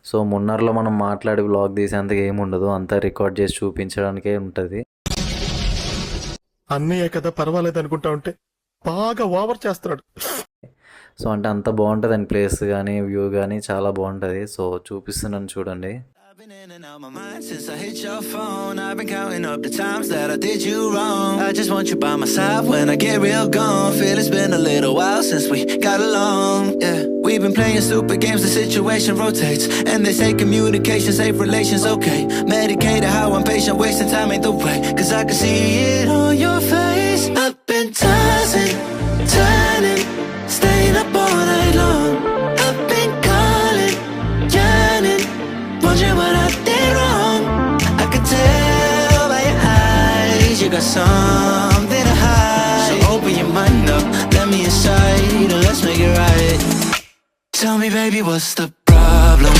So మున్నార్లో మనం మాట్లాడి vlog తీసేంతగా ఏముండదు, అంతా రికార్డ్ చేసి చూపించడానికే ఉంటుంది. అన్నయ్య కదా పర్వాలేదు అనుకుంటా ఉంటే బాగా ఓవర్ చేస్తున్నాడు. సో అంటే అంత బాగుంటుందండి, ప్లేస్ కానీ వ్యూ కానీ చాలా బాగుంటుంది. సో చూపిస్తున్నాను చూడండి. I've been in and out my mind since I hit your phone. I've been counting up the times that I did you wrong. I just want you by my side when I get real gone. Feel it's been a little while since we got along. Yeah, we've been playing stupid games, the situation rotates, and they say communication save relations. Okay, medicated how I'm patient, wasting time ain't the way, 'cause I can see it on your face. I've been tossing, turning, staying up all night long. I've been calling, yearning, wondering what I did wrong. I could tell by your eyes you got something to hide. So open your mind up, let me inside, and let's make it right. Tell me baby, what's the problem?